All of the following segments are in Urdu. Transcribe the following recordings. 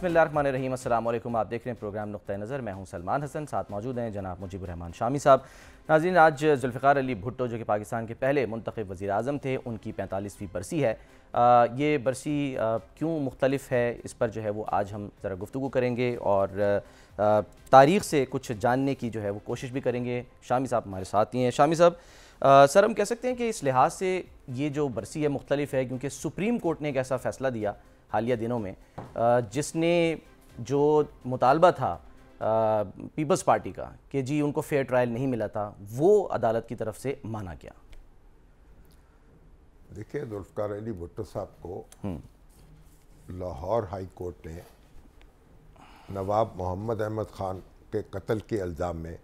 اللہ الرحمن الرحیم، السلام علیکم۔ آپ دیکھ رہے ہیں پروگرام نقطہ نظر، میں ہوں سلمان حسن، ساتھ موجود ہیں جناب مجیب الرحمان شامی صاحب۔ ناظرین، آج ذوالفقار علی بھٹو جو کہ پاکستان کے پہلے منتخب وزیر اعظم تھے، ان کی 45ویں برسی ہے۔ یہ برسی کیوں مختلف ہے، اس پر جو ہے وہ آج ہم ذرا گفتگو کریں گے اور تاریخ سے کچھ جاننے کی جو ہے وہ کوشش بھی کریں گے۔ شامی صاحب ہمارے ساتھ ہی ہیں۔ شامی صاحب، سر ہم کہہ سکتے ہیں کہ اس لحاظ سے یہ جو برسی ہے مختلف ہے کیونکہ سپریم کورٹ نے ایک ایسا فیصلہ دیا حالیہ دنوں میں جس نے جو مطالبہ تھا پیپلز پارٹی کا کہ جی ان کو فیئر ٹرائل نہیں ملا تھا، وہ عدالت کی طرف سے مانا گیا۔ دیکھیں، ذوالفقار علی بھٹو صاحب کو لاہور ہائی کورٹ نے نواب محمد احمد خان کے قتل کے الزام میں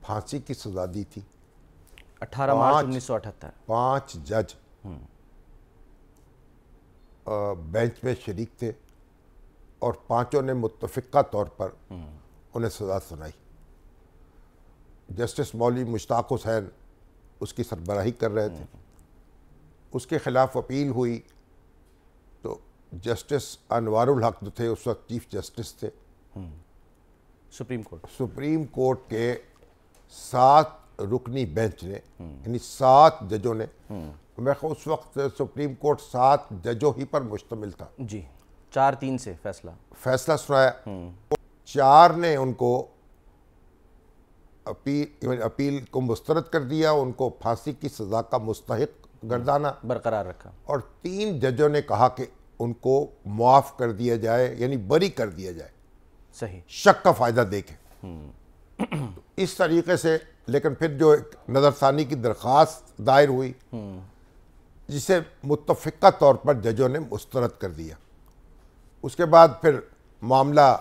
پھانسی کی سزا دی تھی۔ 18 مارچ 1978 5 جج بینچ میں شریک تھے اور 5 نے متفقہ طور پر انہیں سزا سنائی۔ جسٹس مولوی مشتاق حسین اس کی سربراہی کر رہے تھے، اس کے خلاف اپیل ہوئی تو جسٹس انوار الحق جو تھے اس وقت چیف جسٹس تھے سپریم کورٹ کے 7 رکنی بینچ نے، یعنی 7 ججوں نے، میں اس وقت سپریم کورٹ 7 ججوں ہی پر مشتمل تھا، جی 4-3 سے فیصلہ سنایا۔ 4 نے ان کو اپیل کو مسترد کر دیا، ان کو پھانسی کی سزا کا مستحق گردانا برقرار رکھا، اور 3 ججوں نے کہا کہ ان کو معاف کر دیا جائے، یعنی بری کر دیا جائے، صحیح، شک کا فائدہ دے کے۔ اس طریقے سے لیکن پھر جو ایک نظر ثانی کی درخواست دائر ہوئی جسے متفقہ طور پر ججوں نے مسترد کر دیا، اس کے بعد پھر معاملہ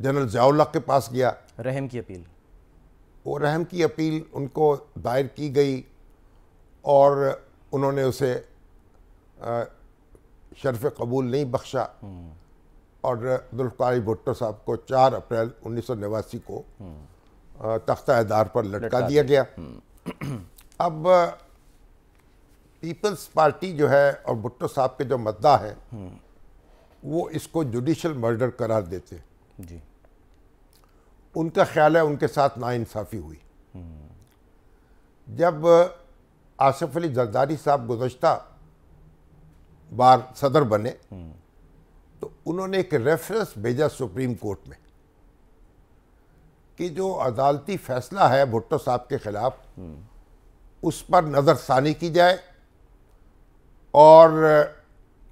جنرل ضیاء الحق کے پاس گیا۔ رحم کی اپیل، وہ رحم کی اپیل ان کو دائر کی گئی اور انہوں نے اسے شرف قبول نہیں بخشا اور ذوالفقار علی بھٹو صاحب کو 4 اپریل 1989 کو تختہ اعدار پر لٹکا دیا گیا۔ اب پیپلز پارٹی جو ہے اور بھٹو صاحب کے جو مدعا ہے وہ اس کو جوڈیشل مرڈر قرار دیتے ہیں۔ جی، ان کا خیال ہے ان کے ساتھ ناانصافی ہوئی۔ جب آصف علی زرداری صاحب گزشتہ بار صدر بنے تو انہوں نے ایک ریفرنس بھیجا سپریم کورٹ میں کہ جو عدالتی فیصلہ ہے بھٹو صاحب کے خلاف اس پر نظر ثانی کی جائے اور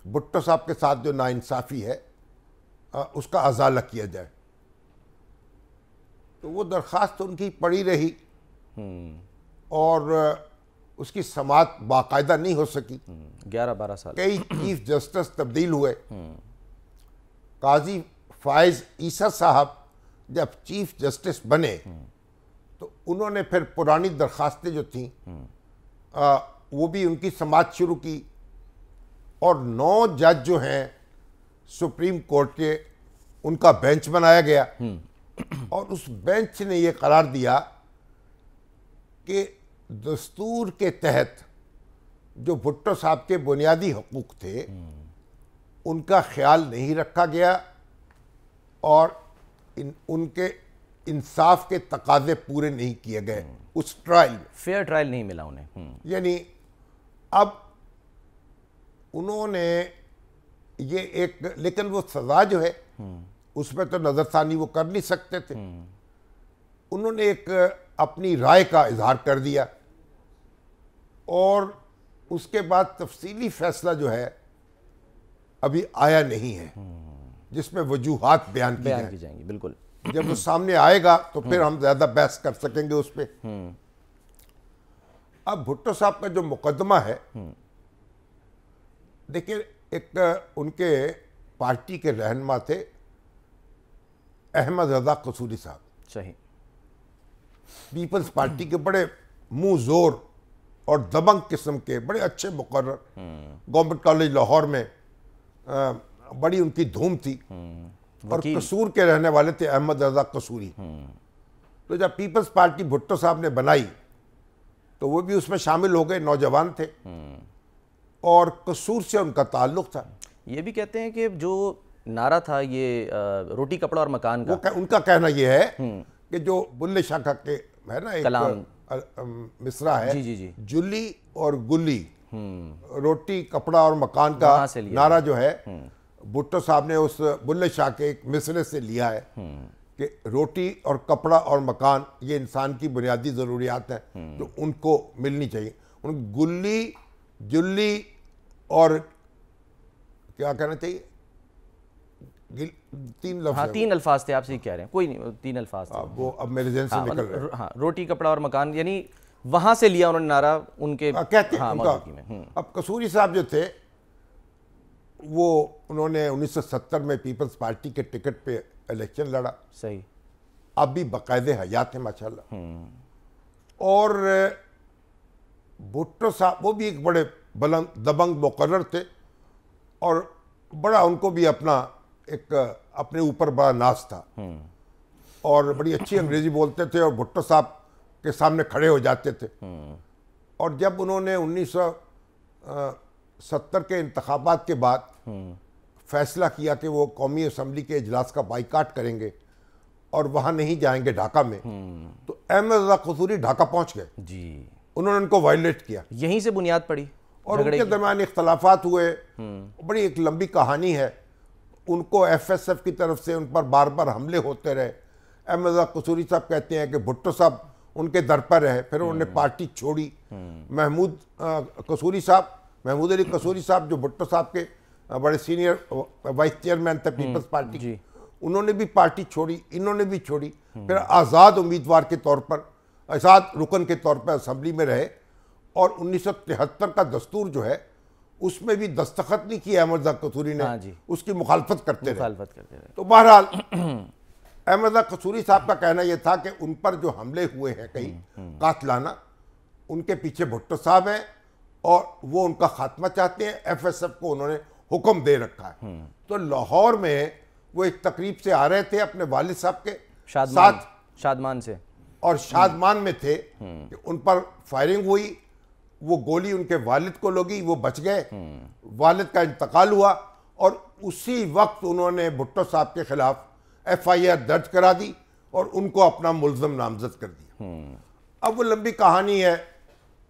بھٹو صاحب کے ساتھ جو ناانصافی ہے اس کا ازالہ کیا جائے۔ تو وہ درخواست ان کی پڑی رہی اور اس کی سماعت باقاعدہ نہیں ہو سکی۔ 11-12 سال کئی چیف جسٹس تبدیل ہوئے۔ قاضی فائز عیسیٰ صاحب جب چیف جسٹس بنے تو انہوں نے پھر پرانی درخواستیں جو تھیں وہ بھی ان کی سماعت شروع کی اور 9 جج جو ہیں سپریم کورٹ کے ان کا بینچ بنایا گیا اور اس بینچ نے یہ قرار دیا کہ دستور کے تحت جو بھٹو صاحب کے بنیادی حقوق تھے ان کا خیال نہیں رکھا گیا اور ان کے انصاف کے تقاضے پورے نہیں کیے گئے اس ٹرائل میں، فیئر ٹرائل نہیں ملا انہیں۔ یعنی اب انہوں نے یہ ایک، لیکن وہ سزا جو ہے اس میں تو نظر ثانی وہ کر نہیں سکتے تھے، انہوں نے ایک اپنی رائے کا اظہار کر دیا اور اس کے بعد تفصیلی فیصلہ جو ہے ابھی آیا نہیں ہے جس میں وجوہات بیان کی جائیں گی۔ بالکل، جب وہ سامنے آئے گا تو پھر ہم زیادہ بحث کر سکیں گے اس پہ۔ اب بھٹو صاحب کا جو مقدمہ ہے، دیکھیں، ایک ان کے پارٹی کے رہنما تھے احمد رضا قصوری صاحب، صحیح، پیپلز پارٹی کے بڑے منہ زور اور دبنگ قسم کے بڑے اچھے مقرر، گورنمنٹ کالج لاہور میں بڑی ان کی دھوم تھی اور قصور کے رہنے والے تھے احمد رضا قصوری۔ تو جب پیپلز پارٹی بھٹو صاحب نے بنائی تو وہ بھی اس میں شامل ہو گئے، نوجوان تھے اور قصور سے ان کا تعلق تھا۔ یہ بھی کہتے ہیں کہ جو نعرہ تھا یہ روٹی کپڑا اور مکان کا، ان کا کہنا یہ ہے کہ جو بلے شاہ کا ہے نا ایک کلام مصرع ہے، جی جلی اور گلی، روٹی کپڑا اور مکان کا نعرہ جو ہے بھٹو صاحب نے اس بلے شاہ کے ایک مصرے سے لیا ہے کہ روٹی اور کپڑا اور مکان یہ انسان کی بنیادی ضروریات ہیں جو ان کو ملنی چاہیے. ان گلی، جلی اور کیا کہنا چاہیے، تین لفظ، ہاں 3 الفاظ تھے، آپ سے کہہ رہے ہیں، کوئی نہیں 3 الفاظ تھے وہ اب میرے ذہن سے نکل رہے ہیں. ہاں روٹی کپڑا اور مکان، یعنی وہاں سے لیا انہوں نے نعرہ ان کے کہتے ہیں ان کا. اب قصوری صاحب جو تھے وہ انہوں نے 1970 میں پیپلز پارٹی کے ٹکٹ پہ الیکشن لڑا، صحیح، اب بھی باقاعدہ حیات ہیں ماشاءاللہ. اور بھٹو صاحب وہ بھی ایک بڑے بلند دبنگ مقرر تھے اور بڑا ان کو بھی اپنا ایک اپنے اوپر بڑا ناز تھا اور بڑی اچھی انگریزی بولتے تھے اور بھٹو صاحب کے سامنے کھڑے ہو جاتے تھے. اور جب انہوں نے 1970 کے انتخابات کے بعد فیصلہ کیا کہ وہ قومی اسمبلی کے اجلاس کا بائیکاٹ کریں گے اور وہاں نہیں جائیں گے ڈھاکہ میں، تو احمد رضا قصوری ڈھاکہ پہنچ گئے. جی، انہوں نے ان کو وائلیٹ کیا، یہیں سے بنیاد پڑی اور ان کے درمیان اختلافات ہوئے. بڑی ایک لمبی کہانی ہے. ان کو ایف ایس ایف کی طرف سے ان پر بار بار حملے ہوتے رہے. احمد رضا قصوری صاحب کہتے ہیں کہ بھٹو صاحب ان کے در پر رہے، پھر انہوں نے پارٹی چھوڑی. محمود علی قصوری صاحب جو بھٹو صاحب کے بڑے سینئر وائس چیئرمین تھے پیپلز پارٹی کی، انہوں نے بھی پارٹی چھوڑی، انہوں نے بھی چھوڑی. پھر آزاد امیدوار کے طور پر، آزاد رکن کے طور پر اسمبلی میں رہے اور 1973 کا دستور جو ہے اس میں بھی دستخط نہیں کیا احمد رضا قصوری نے، اس کی مخالفت کرتے رہے. تو بہرحال احمد رضا قصوری صاحب کا کہنا یہ تھا کہ ان پر جو حملے ہوئے ہیں کئی قاتلانہ، ان کے پیچھے بھٹو صاحب ہیں اور وہ ان کا خاتمہ چاہتے ہیں. ایف ایس ایف کو انہوں نے حکم دے رکھا ہے. تو لاہور میں وہ ایک تقریب سے آ رہے تھے اپنے والد صاحب کے ساتھ، شادمان سے، اور شادمان میں تھے کہ ان پر فائرنگ ہوئی. وہ گولی ان کے والد کو لگی، وہ بچ گئے، والد کا انتقال ہوا اور اسی وقت انہوں نے بھٹو صاحب کے خلاف ایف آئی آر درج کرا دی اور ان کو اپنا ملزم نامزد کر دیا. اب وہ لمبی کہانی ہے.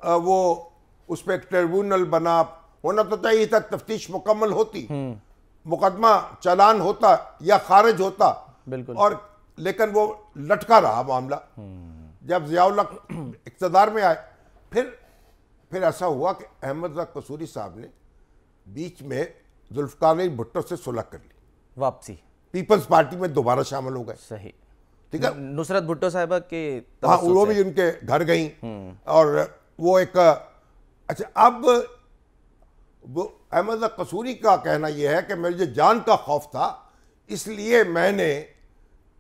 وہ اس پہ ایک ٹریبیونل بنا، ہونا تو چاہیے تھا، تفتیش مکمل ہوتی، مقدمہ چالان ہوتا یا خارج ہوتا، بالکل، اور لیکن وہ لٹکا رہا معاملہ. جب ضیاء الحق اقتدار میں آئے پھر ایسا ہوا کہ احمد رضا قصوری صاحب نے بیچ میں ذوالفقار علی بھٹو سے صلح کر لی، واپسی پیپلز پارٹی میں دوبارہ شامل ہو گئے. صحیح، ٹھیک ہے. نصرت بھٹو صاحبہ کے ہاں وہ بھی ان کے گھر گئیں اور وہ ایک اچھا. اب وہ احمد رضا قصوری کا کہنا یہ ہے کہ مجھے جان کا خوف تھا اس لیے میں نے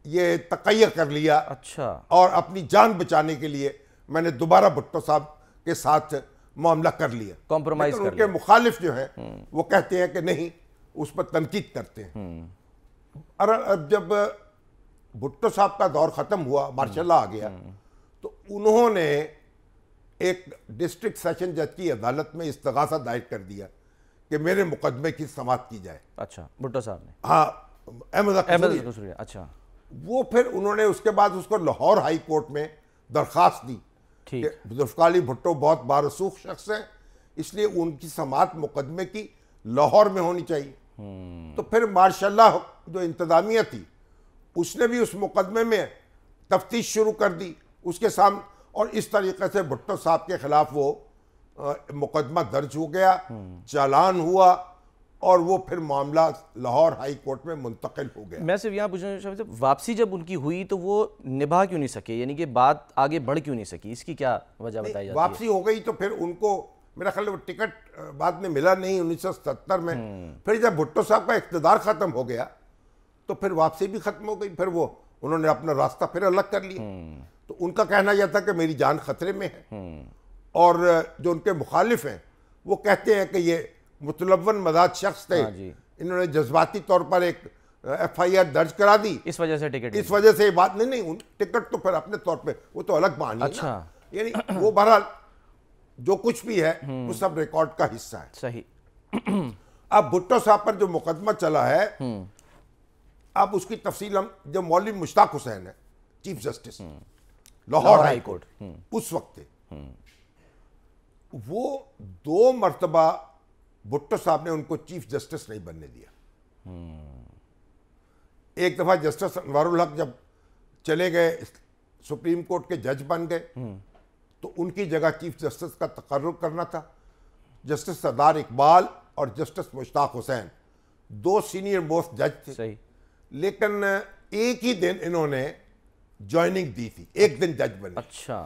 یہ تقیہ کر لیا، اچھا، اور اپنی جان بچانے کے لیے میں نے دوبارہ بھٹو صاحب کے ساتھ معاملہ کر لیا، کمپرومائز کر لیا. ان کے مخالف جو ہیں وہ کہتے ہیں کہ نہیں، اس پر تنقید کرتے ہیں. اور اب جب بھٹو صاحب کا دور ختم ہوا، ماشاء اللہ آ گیا، تو انہوں نے ایک ڈسٹرکٹ سیشن جج کی عدالت میں استغاثہ دائر کر دیا کہ میرے مقدمے کی سماعت کی جائے. اچھا، بھٹو صاحب نے، ہاں احمد قصوری. اچھا، وہ پھر انہوں نے اس کے بعد اس کو لاہور ہائی کورٹ میں درخواست دی کہ ذوالفقار علی بھٹو بہت بارسوخ شخص ہیں، اس لیے ان کی سماعت مقدمے کی لاہور میں ہونی چاہیے. تو پھر ماشاءاللہ جو انتظامیہ تھی اس نے بھی اس مقدمے میں تفتیش شروع کر دی اس کے سامنے، اور اس طریقے سے بھٹو صاحب کے خلاف وہ مقدمہ درج ہو گیا، چالان ہوا اور وہ پھر معاملہ لاہور ہائی کورٹ میں منتقل ہو گیا. میں صرف یہاں پوچھنا چاہتا ہوں، واپسی جب ان کی ہوئی تو وہ نبھا کیوں نہیں سکے، یعنی کہ بات آگے بڑھ کیوں نہیں سکی، اس کی کیا وجہ بتائی جاتی ہے؟ واپسی ہو گئی تو پھر ان کو میرا خیال ہے وہ ٹکٹ بعد میں ملا نہیں 1970 میں. پھر جب بھٹو صاحب کا اقتدار ختم ہو گیا تو پھر واپسی بھی ختم ہو گئی، پھر وہ انہوں نے اپنا راستہ پھر الگ کر لیا. تو ان کا کہنا یہ تھا کہ میری جان خطرے میں ہے، اور جو ان کے مخالف ہیں وہ کہتے ہیں کہ یہ متلون مزاج شخص تھے، انہوں نے جذباتی طور پر ایک ایف آئی آر درج کرا دی، اس وجہ سے ٹکٹ، اس وجہ سے یہ بات نہیں ٹکٹ تو پھر اپنے طور پہ وہ تو الگ کہانی ہے. اچھا، یعنی وہ بہرحال جو کچھ بھی ہے وہ سب ریکارڈ کا حصہ ہے. صحیح. اب بھٹو صاحب پر جو مقدمہ چلا ہے اب اس کی تفصیل ہم جو مولوی مشتاق حسین ہے chief justice Lahore high court اس وقت تھے, وہ 2 مرتبہ بھٹو صاحب نے ان کو چیف جسٹس نہیں بننے دیا. ایک دفعہ جسٹس انوار الحق جب چلے گئے سپریم کورٹ کے جج بن گئے تو ان کی جگہ چیف جسٹس کا تقرر کرنا تھا. جسٹس سردار اقبال اور جسٹس مشتاق حسین 2 سینئر موسٹ جج تھے. صحیح. لیکن ایک ہی دن انہوں نے جوائننگ دی تھی, ایک دن جج بنے. اچھا.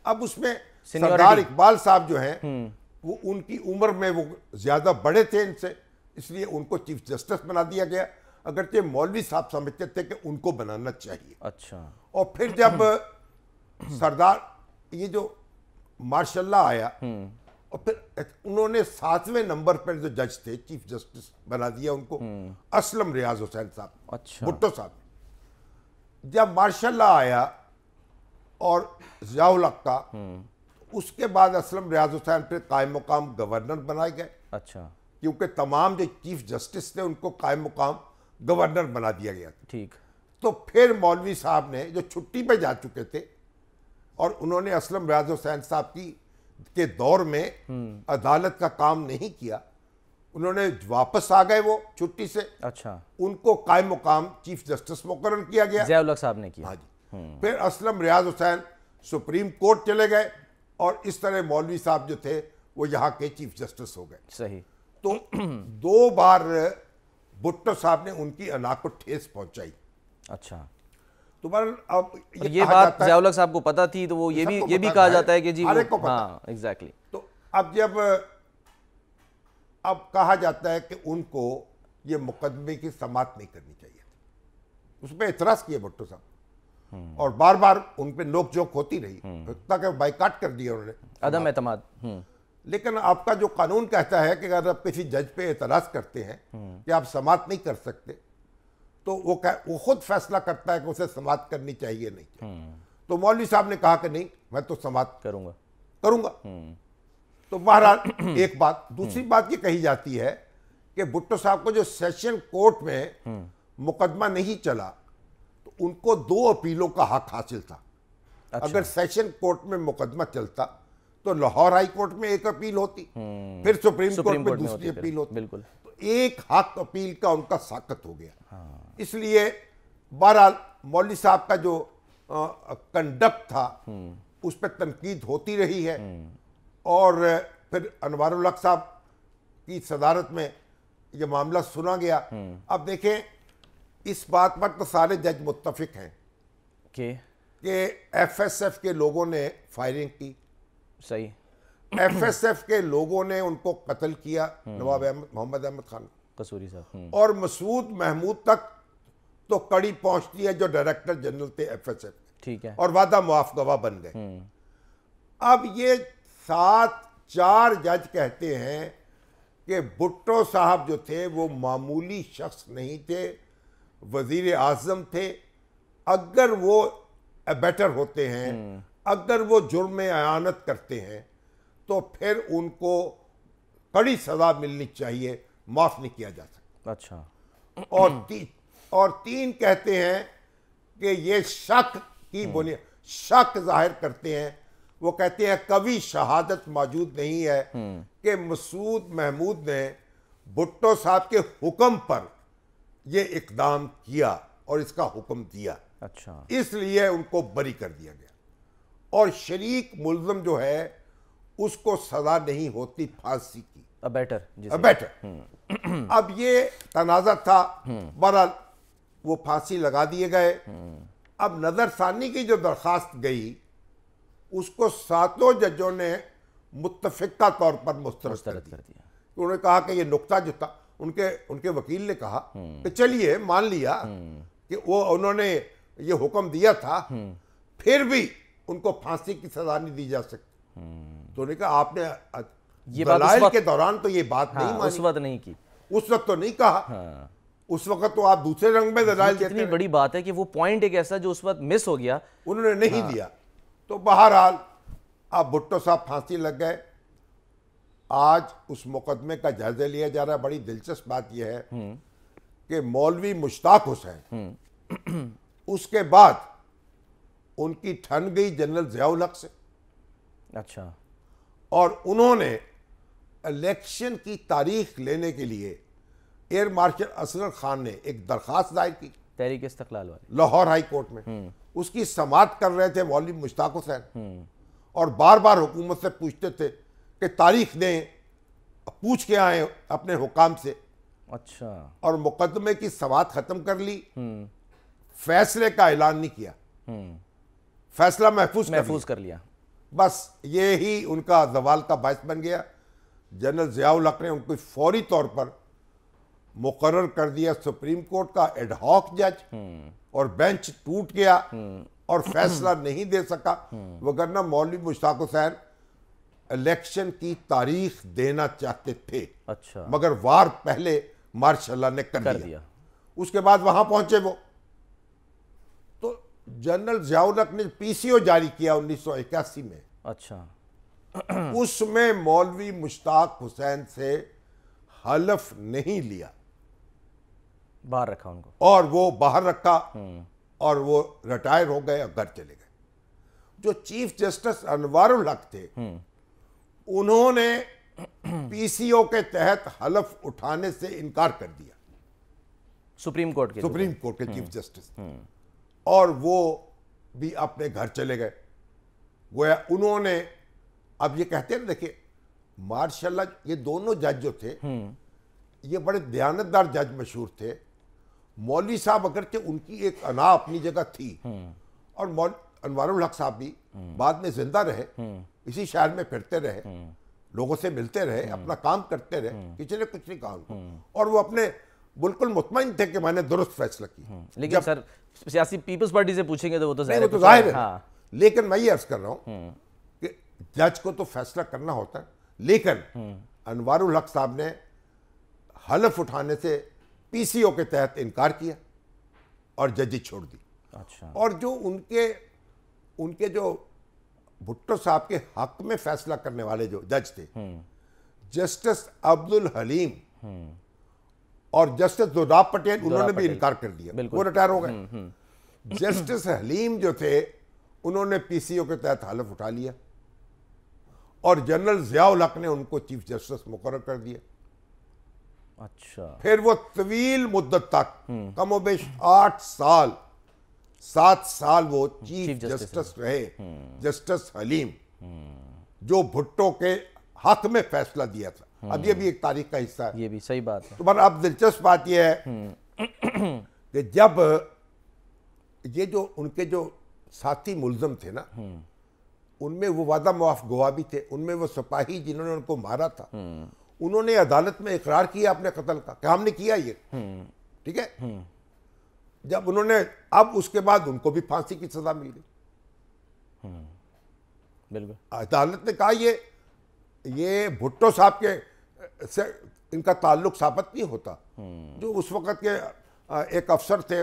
اب اس میں سردار اقبال صاحب جو ہیں وہ ان کی عمر میں وہ زیادہ بڑے تھے ان سے, اس لیے ان کو چیف جسٹس بنا دیا گیا, اگرچہ مولوی صاحب سمجھتے تھے کہ ان کو بنانا چاہیے. اچھا. اور پھر جب سردار یہ جو ماشاء اللہ آیا اور پھر انہوں نے 7ویں نمبر پر جو جج تھے چیف جسٹس بنا دیا ان کو اسلم ریاض حسین صاحب. اچھا. بھٹو صاحب جب ماشاء اللہ آیا اور ضیاء الحق کا, اس کے بعد اسلم ریاض حسین پھر قائم مقام گورنر بنائے گئے. اچھا. کیونکہ تمام جو چیف جسٹس تھے ان کو قائم مقام گورنر بنا دیا گیا تھا. ٹھیک. تو پھر مولوی صاحب نے جو چھٹی پہ جا چکے تھے اور انہوں نے اسلم ریاض حسین صاحب کے دور میں عدالت کا کام نہیں کیا, انہوں نے واپس آ گئے وہ چھٹی سے. اچھا. ان کو قائم مقام چیف جسٹس مقرر کیا گیا. ضیاء الحق صاحب نے کیا. ہاں جی. پھر اسلم ریاض حسین سپریم کورٹ چلے گئے اور اس طرح مولوی صاحب جو تھے وہ یہاں کے چیف جسٹس ہو گئے. صحیح. تو 2 بار بھٹو صاحب نے ان کی انا کو ٹھیس پہنچائی. اچھا. تو اب یہ بات ضیاء الحق صاحب کو پتہ تھی تو وہ یہ بھی کہا جاتا ہے کہ جی ہاں ایگزیکٹلی. تو اب جب کہا جاتا ہے کہ ان کو یہ مقدمے کی سماعت نہیں کرنی چاہیے تھی, اس پہ اعتراض کیے بھٹو صاحب اور بار بار ان پہ نوک جھوک ہوتی رہی تاکہ بائیکاٹ کر دیا انہوں نے, عدم اعتماد. لیکن آپ کا جو قانون کہتا ہے کہ اگر آپ کسی جج پہ اعتراض کرتے ہیں کہ آپ سماعت نہیں کر سکتے تو وہ خود فیصلہ کرتا ہے کہ اسے سماعت کرنی چاہیے نہیں. تو مولوی صاحب نے کہا کہ نہیں میں تو سماعت کروں گا. تو بہرحال ایک بات. دوسری بات یہ کہی جاتی ہے کہ بھٹو صاحب کو جو سیشن کورٹ میں مقدمہ نہیں چلا تو ان کو 2 اپیلوں کا حق حاصل تھا. اگر سیشن کورٹ میں مقدمہ چلتا تو لاہور ہائی کورٹ میں ایک اپیل ہوتی, پھر سپریم کورٹ میں دوسری اپیل ہوتی. بالکل. تو ایک حق اپیل کا ان کا ساقط ہو گیا. اس لیے بہرحال مولوی صاحب کا جو کنڈکٹ تھا اس پہ تنقید ہوتی رہی ہے اور پھر انوار الحق صاحب کی صدارت میں یہ معاملہ سنا گیا. اب دیکھیں اس بات پر تو سارے جج متفق ہیں کہ ایف ایس ایف کے لوگوں نے فائرنگ کی. صحیح. ایف ایس ایف کے لوگوں نے ان کو قتل کیا, نواب محمد احمد خان قصوری صاحب, اور مسعود محمود تک تو کڑی پہنچتی ہے جو ڈائریکٹر جنرل تھے ایف ایس ایف. ٹھیک ہے. اور وعدہ معاف گواہ بن گئے. اب یہ 4 جج کہتے ہیں کہ بھٹو صاحب جو تھے وہ معمولی شخص نہیں تھے, وزیر اعظم تھے. اگر وہ بیٹر ہوتے ہیں, اگر وہ جرم اعانت کرتے ہیں تو پھر ان کو کڑی سزا ملنی چاہیے, معاف نہیں کیا جا سکتا. اچھا. اور 3 کہتے ہیں کہ یہ شک کی بنیاد شک ظاہر کرتے ہیں. وہ کہتے ہیں کبھی شہادت موجود نہیں ہے کہ مسعود محمود نے بھٹو صاحب کے حکم پر یہ اقدام کیا اور اس کا حکم دیا. اچھا. اس لیے ان کو بری کر دیا گیا اور شریک ملزم جو ہے اس کو سزا نہیں ہوتی پھانسی کی. بیٹر. اب یہ تنازع تھا, بہرحال وہ پھانسی لگا دیے گئے. اب نظر ثانی کی جو درخواست گئی اس کو 7 ججوں نے متفقہ طور پر مسترد کر دیا. انہوں نے کہا کہ یہ نقطہ جو تھا, ان کے وکیل نے کہا کہ چلیے مان لیا کہ وہ انہوں نے یہ حکم دیا تھا, پھر بھی ان کو پھانسی کی سزا نہیں دی جا سکتی. تو انہوں نے کہا آپ نے دلائل کے دوران تو یہ بات نہیں مانی, اس وقت نہیں کی, اس وقت تو نہیں کہا. اس وقت تو آپ دوسرے رنگ میں دلائل دیتے ہیں. اتنی بڑی بات ہے کہ وہ پوائنٹ ایک ایسا جو اس وقت مس ہو گیا, انہوں نے نہیں دیا. تو بہرحال اب بھٹو صاحب پھانسی لگ گئے. آج اس مقدمے کا جائزہ لیا جا رہا ہے. بڑی دلچسپ بات یہ ہے کہ مولوی مشتاق حسین اس کے بعد ان کی ٹھن گئی جنرل ضیاء الحق سے. اچھا. اور انہوں نے الیکشن کی تاریخ لینے کے لیے ایئر مارشل اصغر خان نے ایک درخواست دائر کی تحریک استقلال والی لاہور ہائی کورٹ میں. اس کی سماعت کر رہے تھے مولوی مشتاق حسین اور بار بار حکومت سے پوچھتے تھے کہ تاریخ دیں, پوچھ کے آئیں اپنے حکام سے. اچھا. اور مقدمے کی سماعت ختم کر لی, فیصلے کا اعلان نہیں کیا, فیصلہ محفوظ کر لیا. بس یہی ان کا زوال کا باعث بن گیا. جنرل ضیاء الحق نے ان کو فوری طور پر مقرر کر دیا سپریم کورٹ کا ایڈ ہاک جج, اور بینچ ٹوٹ گیا اور فیصلہ نہیں دے سکا. وگرنہ مولوی مشتاق حسین الیکشن کی تاریخ دینا چاہتے تھے. اچھا. مگر وار پہلے مارشاء اللہ نے کر دیا. اس کے بعد وہاں پہنچے وہ, تو جنرل ضیاء الحق نے پی سی او جاری کیا 1981 میں. اچھا. اس میں مولوی مشتاق حسین سے حلف نہیں لیا, باہر رکھا ان کو, اور وہ باہر رکھا اور وہ ریٹائر ہو گئے اور گھر چلے گئے. جو چیف جسٹس انوار الحق تھے انہوں نے پی سی او کے تحت حلف اٹھانے سے انکار کر دیا, سپریم کورٹ کے چیف جسٹس, اور وہ بھی اپنے گھر چلے گئے. گویا انہوں نے, اب یہ کہتے ہیں دیکھیں ماشاء اللہ یہ دونوں جج جو تھے یہ بڑے دیانتدار جج مشہور تھے. مولوی صاحب اگرچہ ان کی ایک انا اپنی جگہ تھی, اور انوار الحق صاحب بھی بعد میں زندہ رہے, اسی شہر میں پھرتے رہے, لوگوں سے ملتے رہے, اپنا کام کرتے رہے, کسی نے کچھ نہیں کہا, اور وہ اپنے بالکل مطمئن تھے کہ میں نے درست فیصلہ کیا. لیکن سر سیاسی پیپلز پارٹی سے پوچھیں گے تو وہ تو ظاہر ہے. لیکن میں یہ عرض کر رہا ہوں کہ جج کو تو فیصلہ کرنا ہوتا ہے, لیکن انوار الحق صاحب نے حلف اٹھانے سے پی سی او کے تحت انکار کیا اور ججی چھوڑ دی. اچھا. اور جو ان کے جو بھٹو صاحب کے حق میں فیصلہ کرنے والے جو جج تھے, جسٹس عبد الحلیم اور جسٹس زوراب پٹیل, انہوں نے بھی انکار کر دیا, وہ ریٹائر ہو گئے. جسٹس حلیم جو تھے انہوں نے پی سی او کے تحت حلف اٹھا لیا, اور جنرل ضیاء الحق نے ان کو چیف جسٹس مقرر کر دیا. اچھا. پھر وہ طویل مدت تک کم و بیش 7 سال وہ چیف جسٹس رہے, جسٹس حلیم, جو بھٹو کے حق میں فیصلہ دیا تھا. اب یہ بھی ایک تاریخ کا حصہ ہے. یہ بھی صحیح بات ہے. تو پر اب دلچسپ بات یہ ہے کہ جب یہ جو ان کے جو ساتھی ملزم تھے نا, ان میں وہ وعدہ معاف گواہ بھی تھے, ان میں وہ سپاہی جنہوں نے ان کو مارا تھا, انہوں نے عدالت میں اقرار کیا اپنے قتل کا کہ ہم نے کیا یہ. ٹھیک ہے. جب انہوں نے, اب اس کے بعد ان کو بھی پھانسی کی سزا مل گئی. بالکل. عدالت نے کہا یہ بھٹو صاحب کے سے ان کا تعلق ثابت نہیں ہوتا, جو اس وقت کے ایک افسر تھے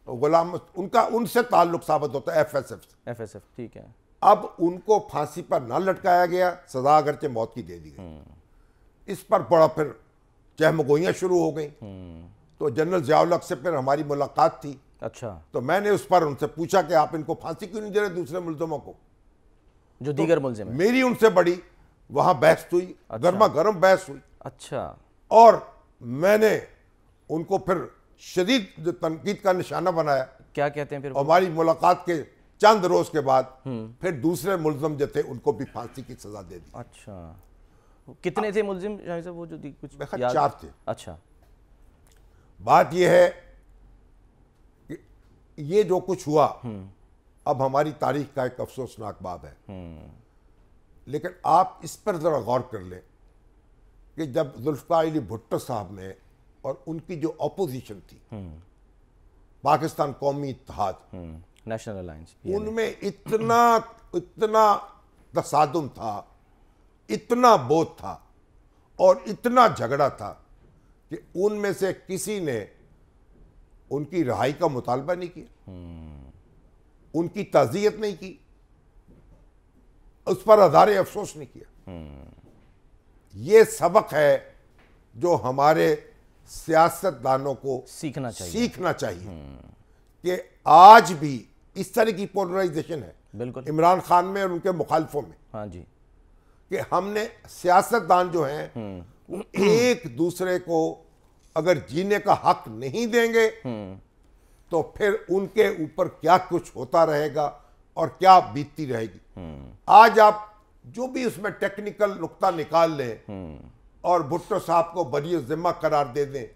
غلام, ان سے تعلق ثابت ہوتا ہے, ایف ایس ایف. ٹھیک ہے. اب ان کو پھانسی پر نہ لٹکایا گیا, سزا اگرچہ موت کی دے دی گئی. اس پر بڑا پھر چہمگوئیاں شروع ہو گئیں. تو جنرل ضیاء الحق سے پھر ہماری ملاقات تھی. اچھا. تو میں نے اس پر ان سے پوچھا کہ آپ ان کو پھانسی کیوں نہیں دے رہے دوسرے ملزموں کو, جو دیگر ملزم ہیں. میری ان سے بڑی وہاں بحث ہوئی, گرما گرم بحث ہوئی. اچھا. اور میں نے ان کو پھر شدید تنقید کا نشانہ بنایا. کیا کہتے ہیں پھر؟ ہماری ملاقات کے چند روز کے بعد پھر دوسرے ملزم جو تھے ان کو بھی پھانسی کی سزا دے دی. اچھا. کتنے تھے ملزم شاہی صاحب وہ جو کچھ؟ 4 تھے. اچھا. بات یہ ہے کہ یہ جو کچھ ہوا اب ہماری تاریخ کا ایک افسوسناک باب ہے. لیکن آپ اس پر ذرا غور کر لیں کہ جب ذوالفقار علی بھٹو صاحب نے اور ان کی جو اپوزیشن تھی, پاکستان قومی اتحاد, نیشنل الائنس, ان میں اتنا تصادم تھا, اتنا بوت تھا اور اتنا جھگڑا تھا کہ ان میں سے کسی نے ان کی رہائی کا مطالبہ نہیں کیا, ان کی تعزیت نہیں کی, اس پر اظہار افسوس نہیں کیا. یہ سبق ہے جو ہمارے سیاست دانوں کو سیکھنا چاہیے کہ آج بھی اس طرح کی پولرائزیشن ہے بالکل عمران خان میں اور ان کے مخالفوں میں. ہاں جی کہ ہم نے سیاست دان جو ہیں وہ ایک دوسرے کو اگر جینے کا حق نہیں دیں گے تو پھر ان کے اوپر کیا کچھ ہوتا رہے گا اور کیا بیتتی رہے گی. آج آپ جو بھی اس میں ٹیکنیکل نقطہ نکال لیں اور بھٹو صاحب کو بری ذمہ قرار دے دیں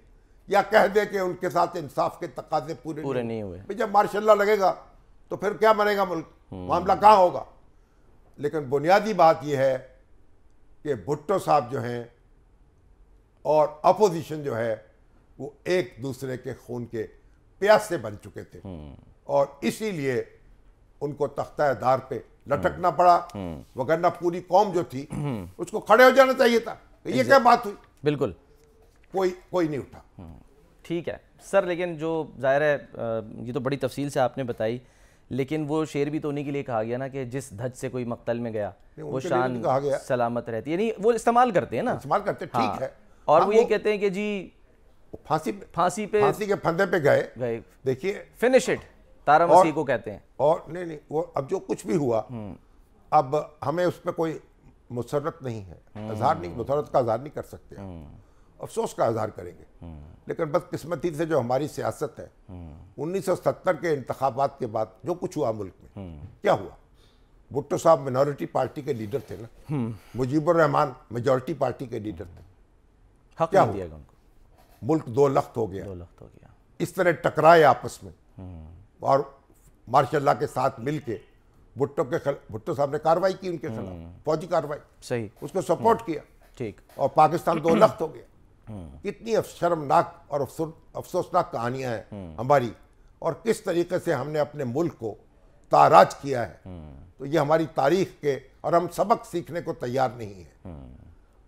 یا کہہ دیں کہ ان کے ساتھ انصاف کے تقاضے پورے نہیں ہوئے, جب ماشاء اللہ لگے گا تو پھر کیا بنے گا ملک, معاملہ کہاں ہوگا. لیکن بنیادی بات یہ ہے کہ بھٹو صاحب جو ہیں اور اپوزیشن جو ہے وہ ایک دوسرے کے خون کے پیاسے بن چکے تھے اور اسی لیے ان کو تختہ دار پہ لٹکنا پڑا, وگرنہ پوری قوم جو تھی اس کو کھڑے ہو جانا چاہیے تھا. یہ کیا بات ہوئی؟ بالکل کوئی نہیں اٹھا. ٹھیک ہے سر, لیکن جو ظاہر ہے یہ تو بڑی تفصیل سے آپ نے بتائی, لیکن وہ شعر بھی تو انہی کے لیے کہا گیا نا کہ جس دھج سے کوئی مقتل میں گیا وہ شان سلامت رہتی, یعنی وہ استعمال کرتے ہیں نا, استعمال کرتے, ٹھیک ہے. اور وہ یہ کہتے ہیں کہ جی پھانسی کے پھندے پہ گئے, دیکھیے فنش اٹ, تارا مسیح کو کہتے ہیں. اور نہیں وہ اب جو کچھ بھی ہوا اب ہمیں اس پہ کوئی مسرت نہیں ہے, اظہار نہیں, مسرت کا اظہار نہیں کر سکتے, افسوس کا اظہار کریں گے. لیکن بدقسمتی سے جو ہماری سیاست ہے 1970 کے انتخابات کے بعد جو کچھ ہوا ملک میں, کیا ہوا؟ بھٹو صاحب منورٹی پارٹی کے لیڈر تھے نا, مجیب الرحمان میجورٹی پارٹی کے لیڈر تھے, حق نہیں دیا گیا ان کو, ملک دو لخت ہو گیا. اس طرح ٹکرائے آپس میں اور ماشاء اللہ کے ساتھ مل کے بھٹو صاحب نے کاروائی کی ان کے خلاف, فوجی کاروائی, صحیح, اس کو سپورٹ کیا, ٹھیک, اور پاکستان دو لخت ہو گیا. کتنی شرمناک اور افسوسناک کہانیاں ہیں ہماری, اور کس طریقے سے ہم نے اپنے ملک کو تاراج کیا ہے. تو یہ ہماری تاریخ کے, اور ہم سبق سیکھنے کو تیار نہیں ہیں.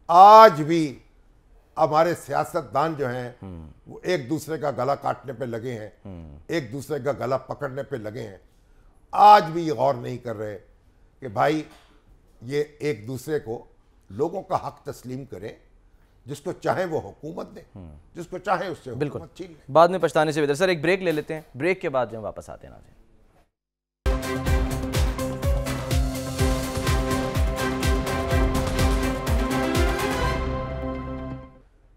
آج بھی ہمارے سیاست دان جو ہیں وہ ایک دوسرے کا گلا کاٹنے پہ لگے ہیں, ایک دوسرے کا گلا پکڑنے پہ لگے ہیں. آج بھی یہ غور نہیں کر رہے کہ بھائی یہ ایک دوسرے کو لوگوں کا حق تسلیم کریں, جس کو چاہیں وہ حکومت دیں, جس کو چاہیں اس سے حکومت چھین لیں. بعد میں پچھتانے سے بہتر. سر ایک بریک لے لیتے ہیں, بریک کے بعد جو ہم واپس آتے ہیں. ناظرین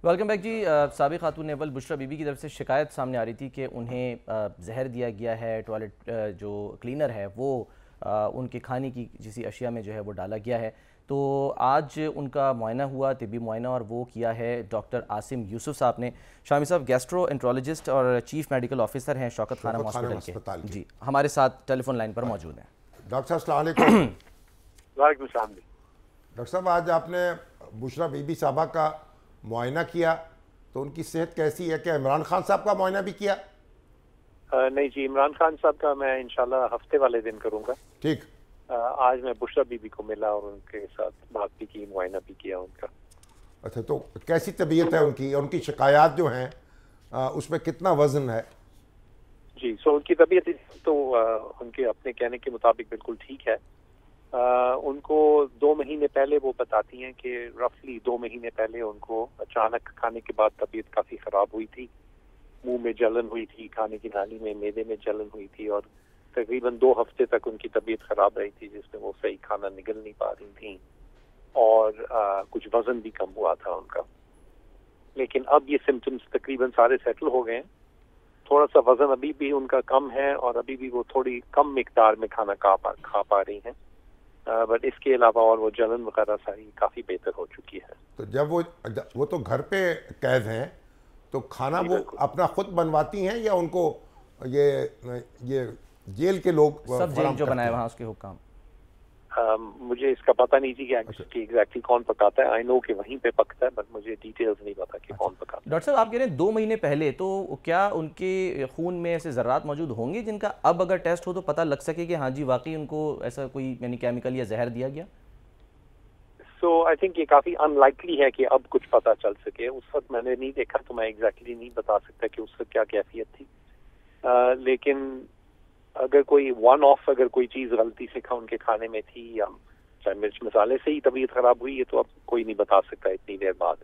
ویلکم بیک جی. سابق خاتون اول بشرا بی بی کی طرف سے شکایت سامنے آ رہی تھی کہ انہیں زہر دیا گیا ہے, ٹوائلٹ جو کلینر ہے وہ ان کے کھانے کی کسی اشیاء میں جو ہے وہ ڈالا گیا ہے. تو آج ان کا معائنہ ہوا, طبی معائنہ, اور وہ کیا ہے ڈاکٹر عاصم یوسف صاحب نے. شامی صاحب گیسٹرو انٹرولوجسٹ اور چیف میڈیکل آفیسر ہیں شوکت خانم ہاسپٹل کے, جی ہمارے ساتھ ٹیلی فون لائن پر موجود ہیں. ڈاکٹر صاحب السلام علیکم. وعلیکم السلام. ڈاکٹر صاحب آج آپ نے بشرا بی بی صاحبہ کا معائنہ کیا, تو ان کی صحت کیسی ہے؟ کیا عمران خان صاحب کا معائنہ بھی کیا؟ نہیں جی, عمران خان صاحب کا میں انشاءاللہ ہفتے والے دن کروں گا. ٹھیک. آج میں بشرا بی بی کو ملا اور ان کے ساتھ بات بھی کی, معائنہ بھی کیا ان کا. اچھا, تو کیسی طبیعت ہے ان کی, اور ان کی شکایات جو ہیں اس میں کتنا وزن ہے؟ جی سو ان کی طبیعت تو ان کے اپنے کہنے کے مطابق بالکل ٹھیک ہے. ان کو 2 مہینے پہلے وہ بتاتی ہیں کہ رفلی 2 مہینے پہلے ان کو اچانک کھانے کے بعد طبیعت کافی خراب ہوئی تھی, منہ میں جلن ہوئی تھی, کھانے کی نالی میں معدے میں جلن ہوئی تھی, اور تقریباً 2 ہفتے تک ان کی طبیعت خراب رہی تھی, جس میں وہ صحیح کھانا نگل نہیں پا رہی تھیں, اور کچھ وزن بھی کم ہوا تھا ان کا. لیکن اب یہ سمٹمز تقریباً سارے سیٹل ہو گئے ہیں. تھوڑا سا وزن ابھی بھی ان کا کم ہے, اور ابھی بھی وہ تھوڑی کم مقدار میں کھانا کھا پا رہی ہیں, بٹ اس کے علاوہ اور وہ جلن وغیرہ ساری کافی بہتر ہو چکی ہے. تو جب وہ تو گھر پہ قید ہیں, تو کھانا وہ اپنا خود بنواتی ہیں یا ان کو یہ جیل کے لوگ سب جیل جو بنائے وہاں اس کے حکام؟ مجھے اس کا پتہ نہیں جی کہ ایگزیکٹلی کون پکاتا ہے. آئی نو کہ وہیں پہ پکتا ہے, بٹ مجھے ڈیٹیلز نہیں پتا کہ کون پکاتا ہے. ڈاکٹر صاحب آپ کہہ رہے ہیں 2 مہینے پہلے, تو کیا ان کے خون میں ایسے ذرات موجود ہوں گے جن کا اب اگر ٹیسٹ ہو تو پتہ لگ سکے کہ ہاں جی واقعی ان کو ایسا کوئی یعنی کیمیکل یا زہر دیا گیا؟ سو آئی تھنک یہ کافی ان لائکلی ہے کہ اب کچھ پتہ چل سکے. اس وقت میں نے نہیں دیکھا تو میں ایگزیکٹلی نہیں بتا سکتا کہ اس وقت کیا کیفیت تھی, لیکن اگر کوئی ون آف اگر کوئی چیز غلطی سے ان کے کھانے میں تھی, یا چاہے مرچ مسالے سے ہی طبیعت خراب ہوئی ہے, تو اب کوئی نہیں بتا سکتا اتنی دیر بعد.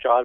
4